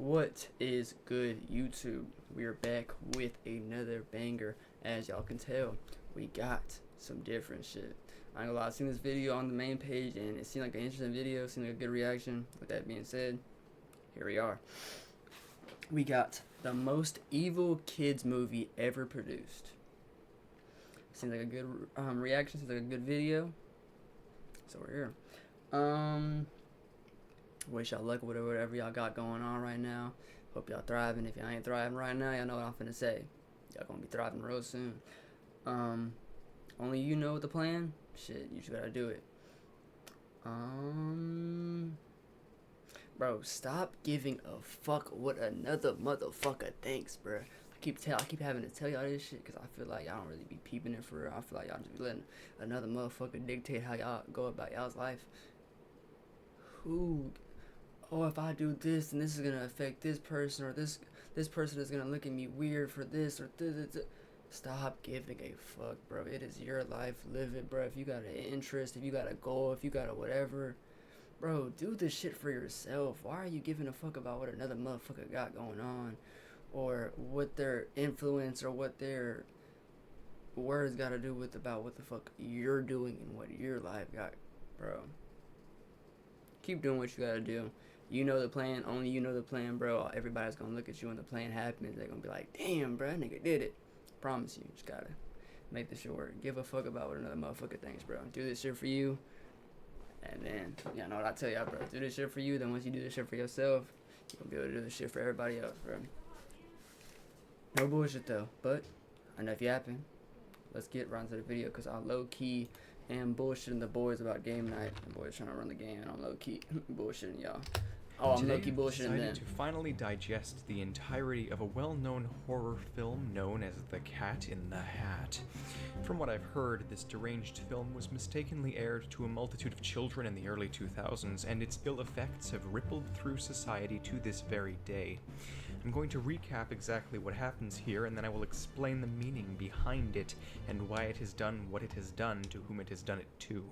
What is good, YouTube? We are back with another banger. As y'all can tell, we got some different shit. I ain't gonna lie, I seen this video on the main page and it seemed like an interesting video, seemed like a good reaction. With that being said, here we are. We got the most evil kids movie ever produced. Seems like a good reaction, seems like a good video. So we're here. Wish y'all luck with whatever y'all got going on right now. Hope y'all thriving. If y'all ain't thriving right now, y'all know what I'm finna say. Y'all gonna be thriving real soon. Only you know the plan. Shit, you just gotta do it. Bro, stop giving a fuck what another motherfucker thinks, bro. I keep having to tell y'all this shit because I feel like y'all don't really be peeping it for real. I feel like y'all just be letting another motherfucker dictate how y'all go about y'all's life. Who? Oh, if I do this, then this is gonna affect this person, or this person is gonna look at me weird for this or this. Stop giving a fuck, bro. It is your life. Live it, bro. If you got an interest, if you got a goal, if you got a whatever, bro, do this shit for yourself. Why are you giving a fuck about what another motherfucker got going on, or what their influence or what their words got to do with about what the fuck you're doing and what your life got, bro? Keep doing what you gotta do. You know the plan. Only you know the plan, bro. Everybody's gonna look at you when the plan happens. They're gonna be like, damn, bro, that nigga did it. Promise you. Just gotta make this shit work. Give a fuck about what another motherfucker thinks, bro. Do this shit for you. And then, you know what I tell y'all, bro. Do this shit for you. Then once you do this shit for yourself, you're gonna be able to do this shit for everybody else, bro. No bullshit, though. But, enough yapping. Let's get right into the video, because I low-key am bullshitting the boys about game night. The boys trying to run the game, and I'm low-key bullshitting y'all. Oh, I'm low-key bullshitting them. To finally digest the entirety of a well-known horror film known as The Cat in the Hat. From what I've heard, this deranged film was mistakenly aired to a multitude of children in the early 2000s, and its ill effects have rippled through society to this very day. I'm going to recap exactly what happens here, and then I will explain the meaning behind it, and why it has done what it has done to whom it has done it to.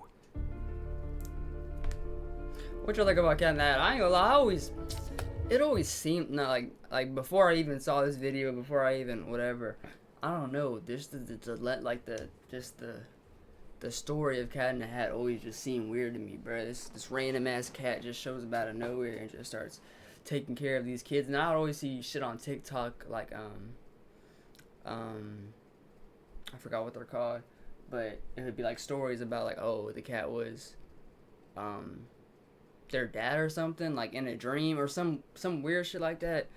What y'all think about Cat in the Hat? I ain't gonna lie, it always seemed like before I even saw this video, before I even whatever, I don't know, just the story of Cat in the Hat always just seemed weird to me, bro. This random ass cat just shows up out of nowhere and just starts taking care of these kids. And I would always see shit on TikTok like I forgot what they're called, but it would be like stories about like, oh, the cat was their dad or something, like in a dream or some weird shit like that.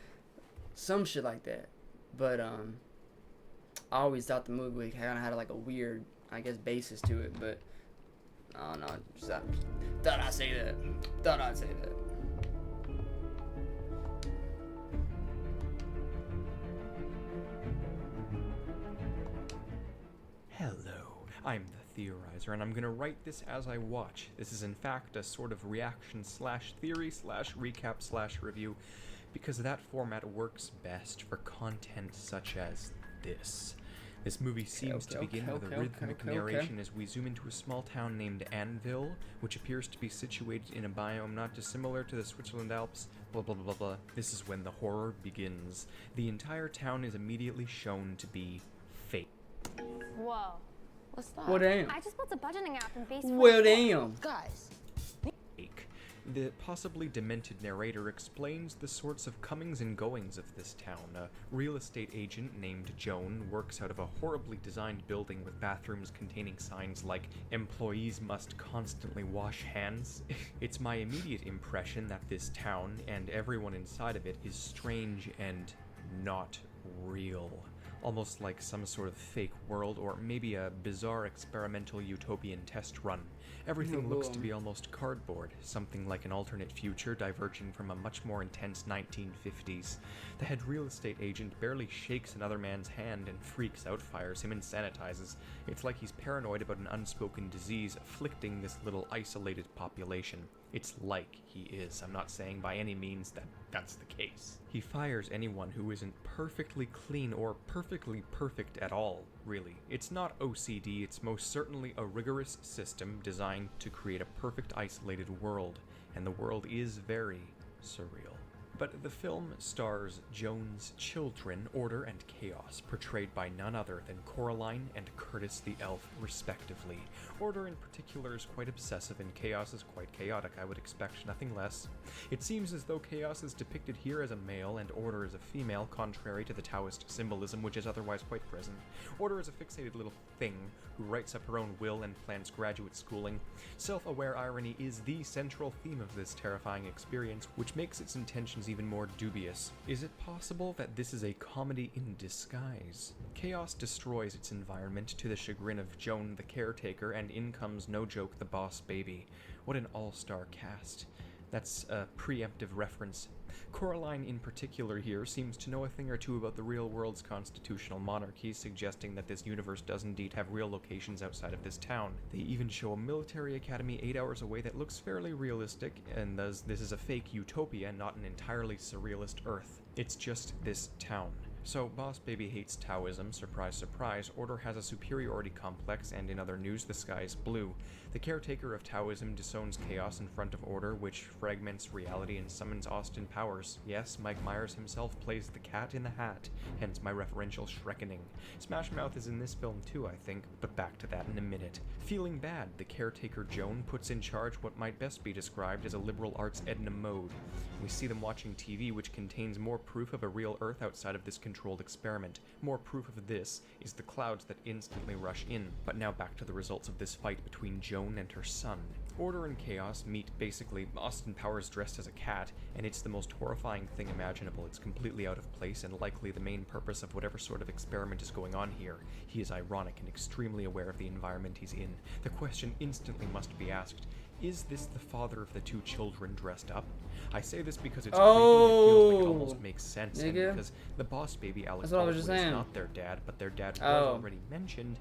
Some shit like that. But I always thought the movie kind of had like a weird, I guess, basis to it, but I don't know. Thought I'd say that. Hello, I'm the Theorizer, and I'm gonna write this as I watch. This is in fact a sort of reaction slash theory slash recap slash review, because that format works best for content such as this. This movie seems to begin with a rhythmic narration as we zoom into a small town named Anvil, which appears to be situated in a biome not dissimilar to the Switzerland Alps, blah blah blah blah. This is when the horror begins. The entire town is immediately shown to be fake. Whoa. What's that? Well, damn. I just built a budgeting app in base. Well, damn. Guys. The possibly demented narrator explains the sorts of comings and goings of this town. A real estate agent named Joan works out of a horribly designed building with bathrooms containing signs like "Employees must constantly wash hands." It's my immediate impression that this town, and everyone inside of it, is strange and not real. Almost like some sort of fake world, or maybe a bizarre experimental utopian test run. Everything looks to be almost cardboard, something like an alternate future diverging from a much more intense 1950s. The head real estate agent barely shakes another man's hand and freaks out, fires him, and sanitizes. It's like he's paranoid about an unspoken disease afflicting this little isolated population. It's like he is. I'm not saying by any means that that's the case. He fires anyone who isn't perfectly clean or perfectly perfect at all, really. It's not OCD, it's most certainly a rigorous system designed to create a perfect isolated world, and the world is very surreal. But the film stars Joan's children, Order and Chaos, portrayed by none other than Coraline and Curtis the Elf, respectively. Order in particular is quite obsessive and Chaos is quite chaotic. I would expect nothing less. It seems as though Chaos is depicted here as a male and Order as a female, contrary to the Taoist symbolism, which is otherwise quite present. Order is a fixated little thing who writes up her own will and plans graduate schooling. Self-aware irony is the central theme of this terrifying experience, which makes its intentions even more dubious. Is it possible that this is a comedy in disguise? Chaos destroys its environment to the chagrin of Joan the caretaker, and in comes, no joke, the boss baby. What an all-star cast. That's a preemptive reference. Coraline in particular here seems to know a thing or two about the real world's constitutional monarchies, suggesting that this universe does indeed have real locations outside of this town. They even show a military academy 8 hours away that looks fairly realistic, and thus this is a fake utopia, not an entirely surrealist Earth. It's just this town. So, Boss Baby hates Taoism, surprise surprise, Order has a superiority complex, and in other news, the sky is blue. The caretaker of Taoism disowns Chaos in front of Order, which fragments reality and summons Austin Powers. Yes, Mike Myers himself plays the Cat in the Hat, hence my referential Shrekkening. Smash Mouth is in this film too, I think, but back to that in a minute. Feeling bad, the caretaker Joan puts in charge what might best be described as a liberal arts Edna Mode. We see them watching TV, which contains more proof of a real Earth outside of this controlled experiment. More proof of this is the clouds that instantly rush in. But now back to the results of this fight between Joan and her son. Order and Chaos meet basically Austin Powers dressed as a cat, and it's the most horrifying thing imaginable. It's completely out of place and likely the main purpose of whatever sort of experiment is going on here. He is ironic and extremely aware of the environment he's in. The question instantly must be asked, is this the father of the two children dressed up? I say this because it's creepy and it feels like it almost makes sense, and because the boss baby Alex Baldwin is not their dad, but their dad was already mentioned,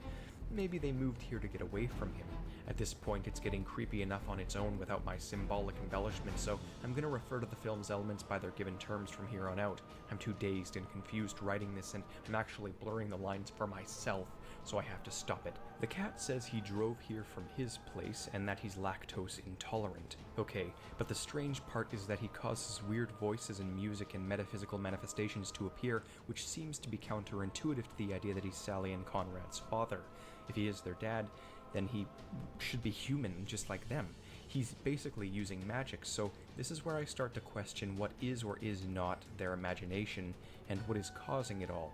maybe they moved here to get away from him. At this point, it's getting creepy enough on its own without my symbolic embellishment, so I'm going to refer to the film's elements by their given terms from here on out. I'm too dazed and confused writing this, and I'm actually blurring the lines for myself, so I have to stop it. The cat says he drove here from his place and that he's lactose intolerant. Okay, but the strange part is that he causes weird voices and music and metaphysical manifestations to appear, which seems to be counterintuitive to the idea that he's Sally and Conrad's father. If he is their dad, then he should be human, just like them. He's basically using magic, so this is where I start to question what is or is not their imagination, and what is causing it all.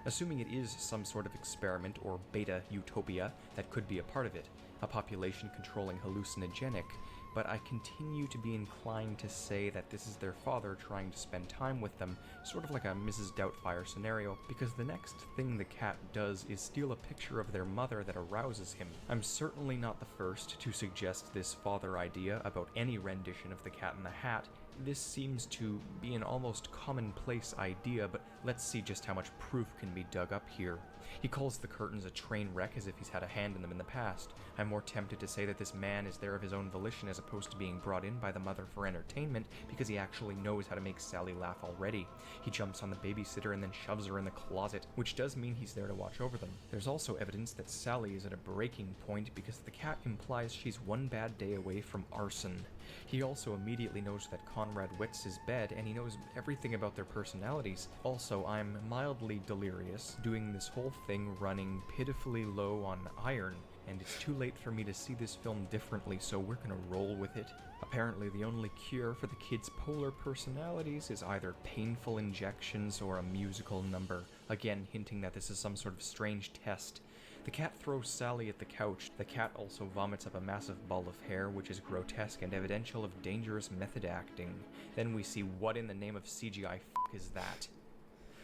Assuming it is some sort of experiment or beta utopia, that could be a part of it, a population controlling hallucinogenic, but I continue to be inclined to say that this is their father trying to spend time with them, sort of like a Mrs. Doubtfire scenario, because the next thing the cat does is steal a picture of their mother that arouses him. I'm certainly not the first to suggest this father idea about any rendition of the Cat in the Hat. This seems to be an almost commonplace idea, but let's see just how much proof can be dug up here. He calls the curtains a train wreck as if he's had a hand in them in the past. I'm more tempted to say that this man is there of his own volition as opposed to being brought in by the mother for entertainment, because he actually knows how to make Sally laugh already. He jumps on the babysitter and then shoves her in the closet, which does mean he's there to watch over them. There's also evidence that Sally is at a breaking point because the cat implies she's one bad day away from arson. He also immediately knows that Conrad wets his bed, and he knows everything about their personalities. Also, I'm mildly delirious, doing this whole thing running pitifully low on iron, and it's too late for me to see this film differently, so we're gonna roll with it. Apparently, the only cure for the kids' polar personalities is either painful injections or a musical number, again hinting that this is some sort of strange test. The cat throws Sally at the couch. The cat also vomits up a massive ball of hair, which is grotesque and evidential of dangerous method acting. Then we see what in the name of CGI is that.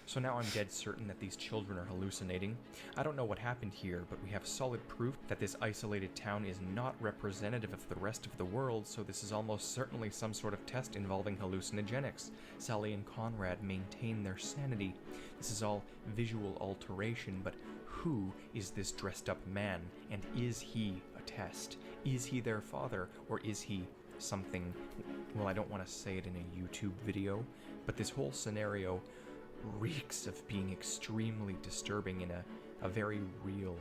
So now I'm dead certain that these children are hallucinating. I don't know what happened here, but we have solid proof that this isolated town is not representative of the rest of the world, so this is almost certainly some sort of test involving hallucinogenics. Sally and Conrad maintain their sanity. This is all visual alteration, but who is this dressed up man, and is he a test? Is he their father, or is he something? Well, I don't want to say it in a YouTube video, but this whole scenario reeks of being extremely disturbing in a very real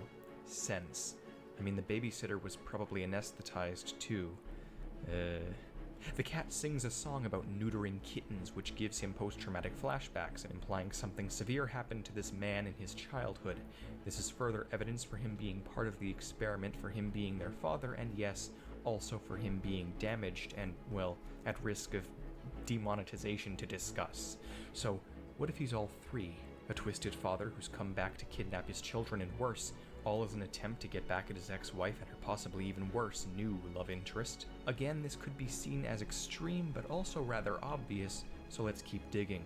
sense. I mean, the babysitter was probably anesthetized too. The cat sings a song about neutering kittens, which gives him post-traumatic flashbacks and implying something severe happened to this man in his childhood. This is further evidence for him being part of the experiment, for him being their father, and yes, also for him being damaged and, well, at risk of demonetization to discuss. So, what if he's all three? A twisted father who's come back to kidnap his children and worse, all as an attempt to get back at his ex-wife and her possibly even worse new love interest. Again, this could be seen as extreme but also rather obvious, so let's keep digging.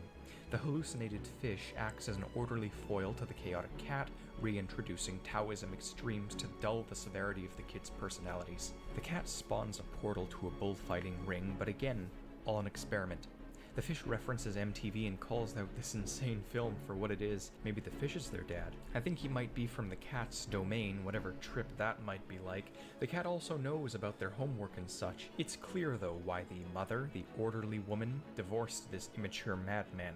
The hallucinated fish acts as an orderly foil to the chaotic cat, reintroducing Taoism extremes to dull the severity of the kids' personalities. The cat spawns a portal to a bullfighting ring, but again, all an experiment. The fish references MTV and calls out this insane film for what it is. Maybe the fish is their dad. I think he might be from the cat's domain, whatever trip that might be like. The cat also knows about their homework and such. It's clear, though, why the mother, the orderly woman, divorced this immature madman.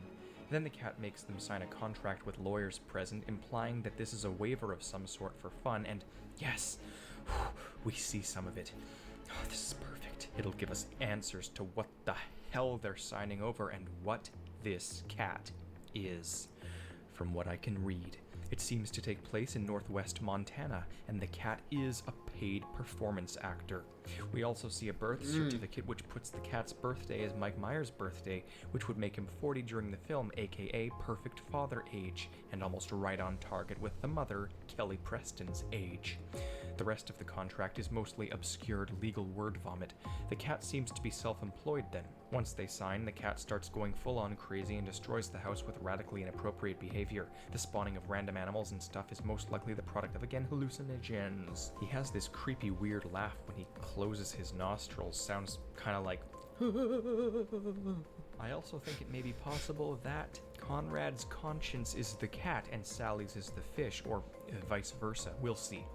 Then the cat makes them sign a contract with lawyers present, implying that this is a waiver of some sort for fun, and yes, we see some of it. Oh, this is perfect. It'll give us answers to what the hell they're signing over and what this cat is. From what I can read, it seems to take place in northwest Montana, and the cat is a paid performance actor. We also see a birth certificate which puts the cat's birthday as Mike Myers' birthday, which would make him 40 during the film, aka perfect father age, and almost right on target with the mother, Kelly Preston's age. The rest of the contract is mostly obscured legal word vomit. The cat seems to be self-employed then. Once they sign, the cat starts going full-on crazy and destroys the house with radically inappropriate behavior. The spawning of random animals and stuff is most likely the product of, again, hallucinogens. He has this creepy weird laugh when he closes his nostrils. Sounds kinda like I also think it may be possible that Conrad's conscience is the cat and Sally's is the fish, or vice versa. We'll see.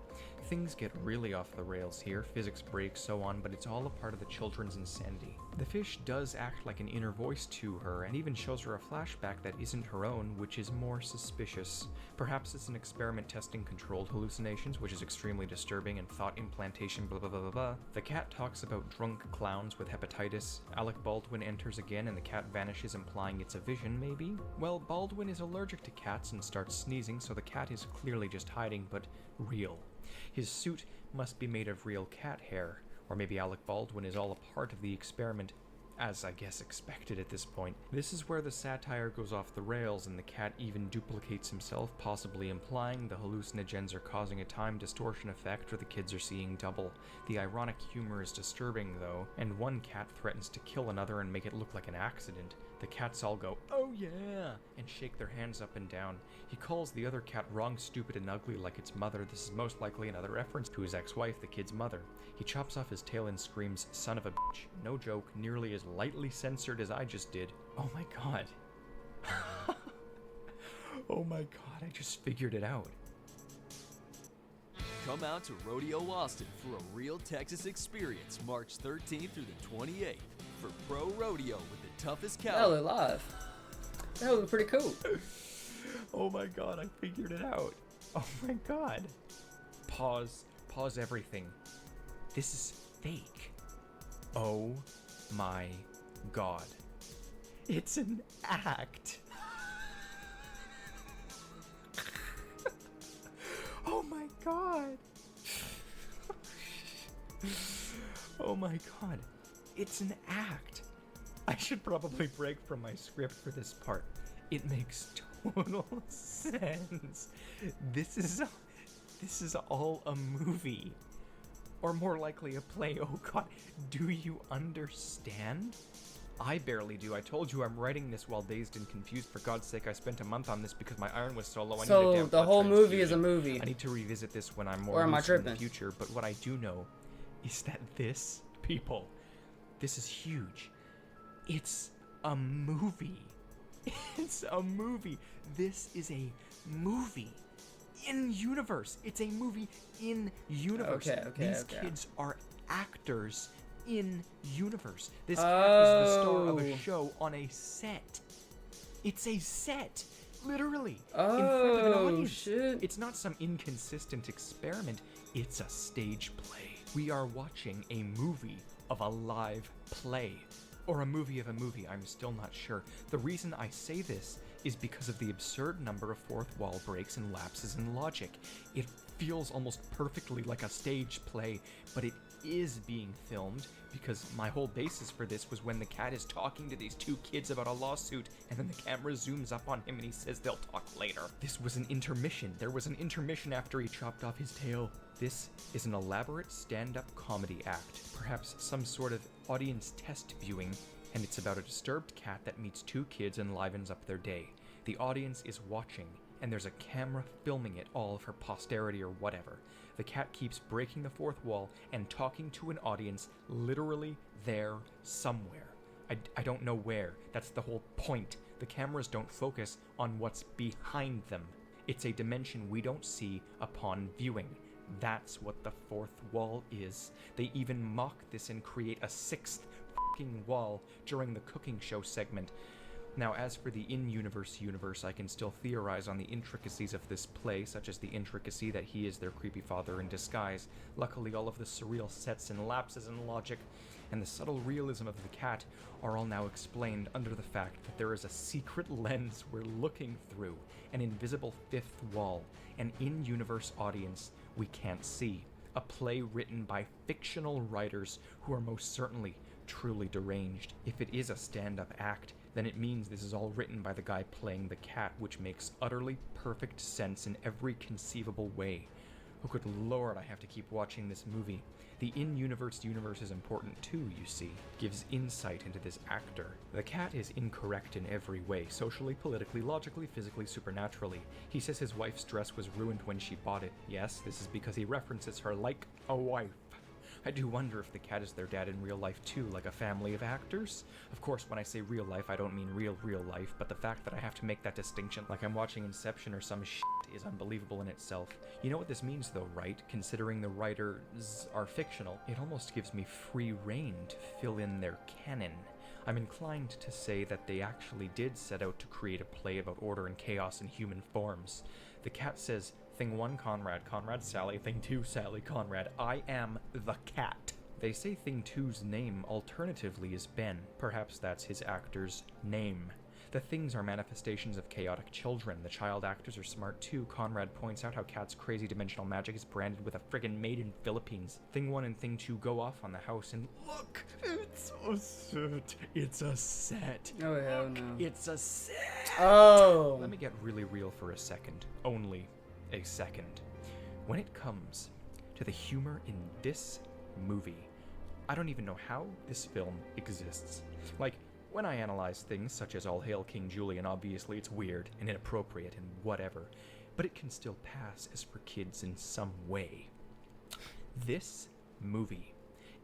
Things get really off the rails here, physics breaks, so on, but it's all a part of the children's insanity. The fish does act like an inner voice to her, and even shows her a flashback that isn't her own, which is more suspicious. Perhaps it's an experiment testing controlled hallucinations, which is extremely disturbing, and thought implantation blah blah blah blah blah. The cat talks about drunk clowns with hepatitis. Alec Baldwin enters again, and the cat vanishes, implying it's a vision, maybe? Well, Baldwin is allergic to cats and starts sneezing, so the cat is clearly just hiding, but real. His suit must be made of real cat hair, or maybe Alec Baldwin is all a part of the experiment, as I guess expected at this point. This is where the satire goes off the rails and the cat even duplicates himself, possibly implying the hallucinogens are causing a time distortion effect or the kids are seeing double. The ironic humor is disturbing though, and one cat threatens to kill another and make it look like an accident. The cats all go, "Oh yeah," and shake their hands up and down. He calls the other cat wrong, stupid, and ugly like its mother. This is most likely another reference to his ex-wife, the kid's mother. He chops off his tail and screams, "Son of a bitch." No joke, nearly as lightly censored as I just did. Oh my god. Oh my god, I just figured it out. Come out to Rodeo Austin for a real Texas experience March 13th through the 28th for Pro Rodeo with the toughest That cow. looked live. That looked pretty cool. Oh my god, I figured it out. Oh my god. Pause everything. This is fake. Oh my god. It's an act. Oh my god. Oh my god. It's an act. I should probably break from my script for this part. It makes total sense. This is all a movie. Or more likely a play. Oh god, do you understand? I barely do. I told you I'm writing this while dazed and confused. For God's sake, I spent a month on this because my iron was so low. I need a So damn the blood whole movie is a transfusion. movie. I need to revisit this when I'm Or more am I lucid in the tripping? future. But what I do know is that this, people, this is huge. It's a movie. It's a movie. This is a movie in universe. It's a movie in universe. These kids are actors in universe. This cat is the star of a show on a set. It's a set, literally, in front of an audience. Shit. It's not some inconsistent experiment. It's a stage play. We are watching a movie of a live play. Or a movie of a movie, I'm still not sure. The reason I say this is because of the absurd number of fourth wall breaks and lapses in logic. It feels almost perfectly like a stage play, but it is being filmed, because my whole basis for this was when the cat is talking to these two kids about a lawsuit, and then the camera zooms up on him and he says they'll talk later. This was an intermission. There was an intermission after he chopped off his tail. This is an elaborate stand-up comedy act, perhaps some sort of audience test viewing, and it's about a disturbed cat that meets two kids and livens up their day. The audience is watching, and there's a camera filming it all for posterity or whatever. The cat keeps breaking the fourth wall and talking to an audience literally there somewhere. I don't know where. That's the whole point. The cameras don't focus on what's behind them. It's a dimension we don't see upon viewing. That's what the fourth wall is. They even mock this and create a sixth fucking wall during the cooking show segment. Now, as for the in-universe universe, I can still theorize on the intricacies of this play, such as the intricacy that he is their creepy father in disguise. Luckily, all of the surreal sets and lapses in logic and the subtle realism of the cat are all now explained under the fact that there is a secret lens we're looking through, an invisible fifth wall, an in-universe audience we can't see, a play written by fictional writers who are most certainly truly deranged. If it is a stand-up act, then it means this is all written by the guy playing the cat, which makes utterly perfect sense in every conceivable way. Oh, good lord, I have to keep watching this movie. The in-universe universe is important too, you see. Gives insight into this actor. The cat is incorrect in every way, socially, politically, logically, physically, supernaturally. He says his wife's dress was ruined when she bought it. Yes, this is because he references her like a wife. I do wonder if the cat is their dad in real life too, like a family of actors. Of course, when I say real life, I don't mean real life, but the fact that I have to make that distinction like I'm watching Inception or some shit is unbelievable in itself. You know what this means though, right? Considering the writers are fictional, it almost gives me free rein to fill in their canon. I'm inclined to say that they actually did set out to create a play about order and chaos in human forms. The cat says, Thing 1, Conrad. Conrad, Sally. Thing 2, Sally, Conrad. I am the cat. They say Thing 2's name alternatively is Ben. Perhaps that's his actor's name. The things are manifestations of chaotic children. The child actors are smart too. Conrad points out how Cat's crazy dimensional magic is branded with a friggin' made in Philippines. Thing 1 and Thing 2 go off on the house and look, it's a set. It's a set. Oh, hell no. It's a set. Oh. Let me get really real for a second. Only a second. When it comes to the humor in this movie, I don't even know how this film exists. Like, when I analyze things such as All Hail King Julian, obviously it's weird and inappropriate and whatever, but it can still pass as for kids in some way. This movie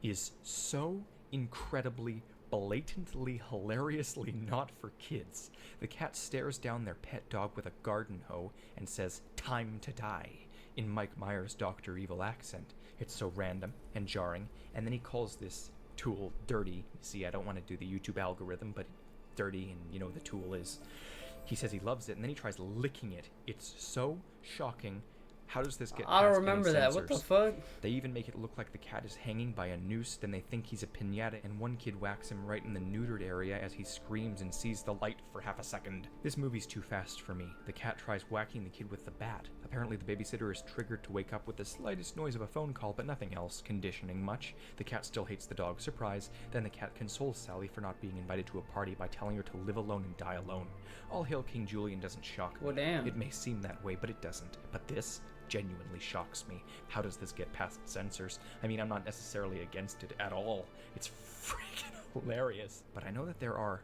is so incredibly, blatantly, hilariously not for kids. The cat stares down their pet dog with a garden hoe and says, "Time to die," in Mike Myers' Dr. Evil accent. It's so random and jarring, and then he calls this tool dirty. See, I don't want to do the YouTube algorithm, but dirty, and you know the tool is. He says he loves it, and then he tries licking it. It's so shocking. How does this get I don't past remember any that. What the censors? fuck? They even make it look like the cat is hanging by a noose, then they think he's a piñata, and one kid whacks him right in the neutered area as he screams and sees the light for half a second. This movie's too fast for me. The cat tries whacking the kid with the bat. Apparently the babysitter is triggered to wake up with the slightest noise of a phone call, but nothing else, conditioning much. The cat still hates the dog, surprise. Then the cat consoles Sally for not being invited to a party by telling her to live alone and die alone. All Hail King Julian doesn't shock me. Well, damn. It may seem that way, but it doesn't. But this genuinely shocks me. How does this get past censors? I mean, I'm not necessarily against it at all. It's freaking hilarious. But I know that there are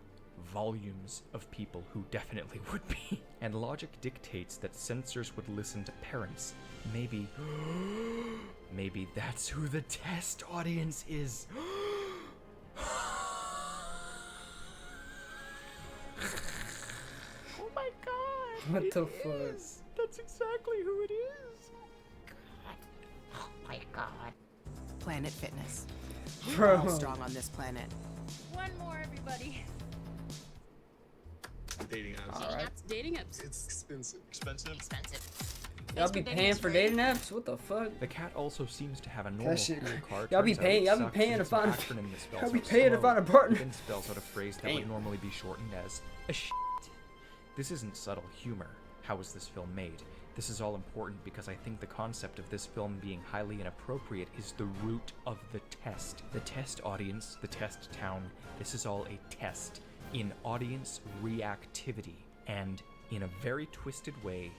volumes of people who definitely would be. And logic dictates that censors would listen to parents. Maybe that's who the test audience is. Oh my god. What it the fuck? is. That's exactly who it is. Oh my god. Planet Fitness. Bro. We're all strong on this planet. One more, everybody. Dating apps. All right. Dating apps. It's expensive. Expensive. Y'all be paying for dating apps? What the fuck? The cat also seems to have a normal shit- cool car. y'all be Turns out paying- it y'all be sucks, paying and to it's an find- acronym that spells y'all be out paying to slow, find a partner. Then spells out a phrase that would Damn. normally be shortened as a shit. This isn't subtle humor. How was this film made? This is all important because I think the concept of this film being highly inappropriate is the root of the test. The test audience, the test town, this is all a test in audience reactivity. And in a very twisted way,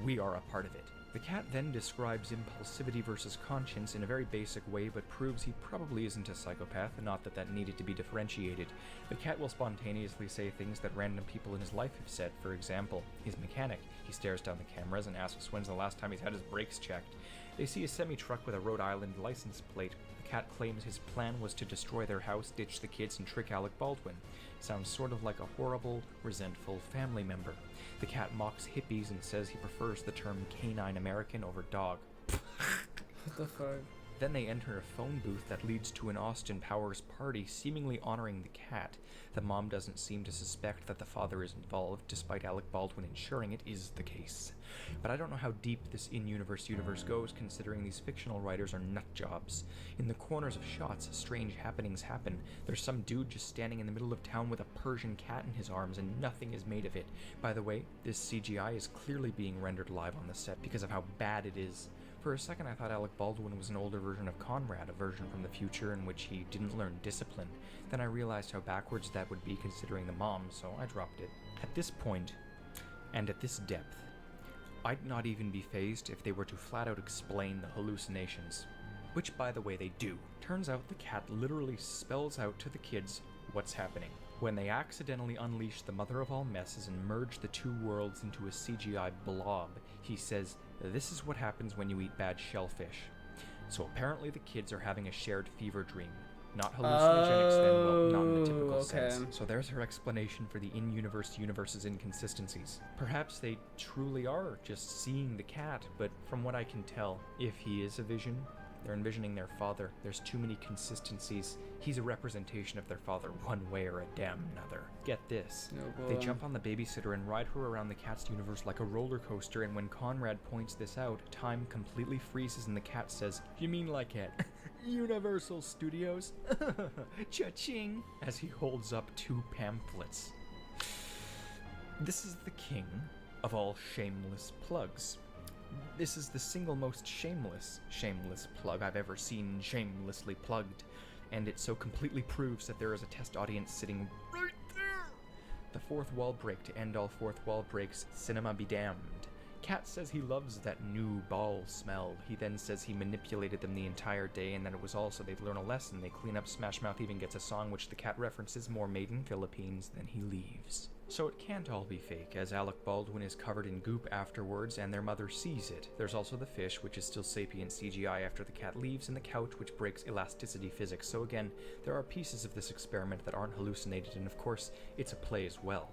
we are a part of it. The cat then describes impulsivity versus conscience in a very basic way, but proves he probably isn't a psychopath, not that that needed to be differentiated. The cat will spontaneously say things that random people in his life have said. For example, his mechanic. He stares down the cameras and asks when's the last time he's had his brakes checked. They see a semi-truck with a Rhode Island license plate. The cat claims his plan was to destroy their house, ditch the kids, and trick Alec Baldwin. Sounds sort of like a horrible, resentful family member. The cat mocks hippies and says he prefers the term canine American over dog. What the fuck? Then they enter a phone booth that leads to an Austin Powers party, seemingly honoring the cat. The mom doesn't seem to suspect that the father is involved, despite Alec Baldwin ensuring it is the case. But I don't know how deep this in-universe universe goes, considering these fictional writers are nut jobs. In the corners of shots, strange happenings happen. There's some dude just standing in the middle of town with a Persian cat in his arms, and nothing is made of it. By the way, this CGI is clearly being rendered live on the set because of how bad it is. For a second I thought Alec Baldwin was an older version of Conrad, a version from the future in which he didn't learn discipline. Then I realized how backwards that would be considering the mom, so I dropped it. At this point, and at this depth, I'd not even be fazed if they were to flat out explain the hallucinations. Which, by the way, they do. Turns out the cat literally spells out to the kids what's happening. When they accidentally unleash the mother of all messes and merge the two worlds into a CGI blob, he says, "This is what happens when you eat bad shellfish." So apparently the kids are having a shared fever dream. Not hallucinogenics then, well, not in the typical okay. sense. So there's her explanation for the universe's inconsistencies. Perhaps they truly are just seeing the cat, but from what I can tell, if he is a vision, they're envisioning their father. There's too many consistencies. He's a representation of their father one way or a damn another. Get this. Oh, They boy. jump on the babysitter and ride her around the cat's universe like a roller coaster, and when Conrad points this out, time completely freezes and the cat says, "You mean like at Universal Studios?" Cha-ching! As he holds up two pamphlets. This is the king of all shameless plugs. This is the single most shameless plug I've ever seen shamelessly plugged, and it so completely proves that there is a test audience sitting right there. The fourth wall break to end all fourth wall breaks, cinema be damned. Cat says he loves that new ball smell. He then says he manipulated them the entire day and that it was all so they'd learn a lesson. They clean up, Smash Mouth even gets a song which the cat references more made in Philippines, then he leaves. So it can't all be fake, as Alec Baldwin is covered in goop afterwards and their mother sees it. There's also the fish, which is still sapient CGI after the cat leaves, and the couch, which breaks elasticity physics. So again, there are pieces of this experiment that aren't hallucinated, and of course, it's a play as well.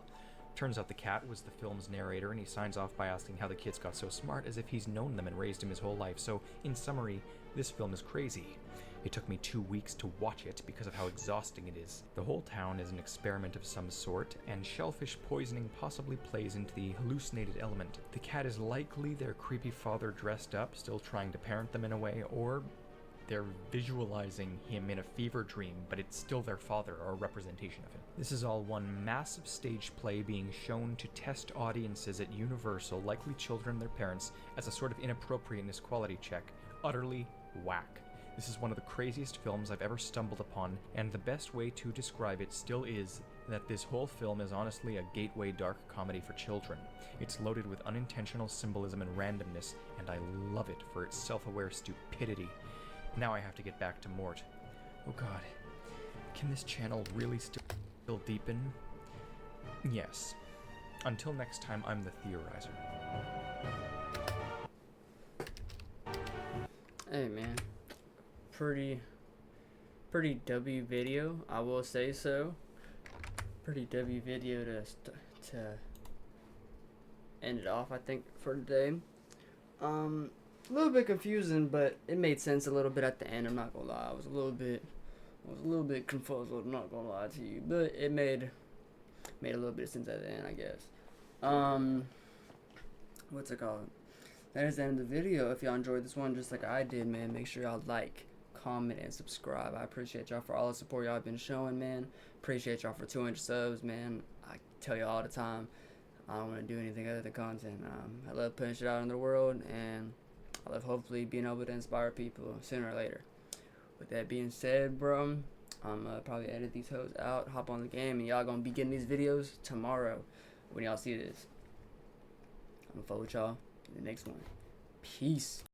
Turns out the cat was the film's narrator, and he signs off by asking how the kids got so smart, as if he's known them and raised him his whole life. So, in summary, this film is crazy. It took me 2 weeks to watch it because of how exhausting it is. The whole town is an experiment of some sort, and shellfish poisoning possibly plays into the hallucinated element. The cat is likely their creepy father dressed up, still trying to parent them in a way, or they're visualizing him in a fever dream, but it's still their father, or a representation of him. This is all one massive stage play being shown to test audiences at Universal, likely children and their parents, as a sort of inappropriateness quality check. Utterly whack. This is one of the craziest films I've ever stumbled upon, and the best way to describe it still is that this whole film is honestly a gateway dark comedy for children. It's loaded with unintentional symbolism and randomness, and I love it for its self-aware stupidity. Now I have to get back to Mort. Oh god. Can this channel really still deepen? Yes. Until next time, I'm the Theorizer. Hey man, pretty W video, I will say so. Pretty W video to end it off, I think, for today. A little bit confusing, but it made sense a little bit at the end. I'm not gonna lie, I was a little bit confused. I'm not gonna lie to you, but it made a little bit of sense at the end, I guess. What's it called? that is the end of the video. If y'all enjoyed this one just like I did, man, make sure y'all like, comment, and subscribe. I appreciate y'all for all the support y'all been showing, man. Appreciate y'all for 200 subs, man. I tell y'all all the time, I don't want to do anything other than content. I love putting shit out in the world, and I love hopefully being able to inspire people sooner or later. With that being said, bro, I'm probably edit these hoes out, hop on the game, and y'all gonna be getting these videos tomorrow when y'all see this. I'm gonna follow with y'all in the next one. Peace.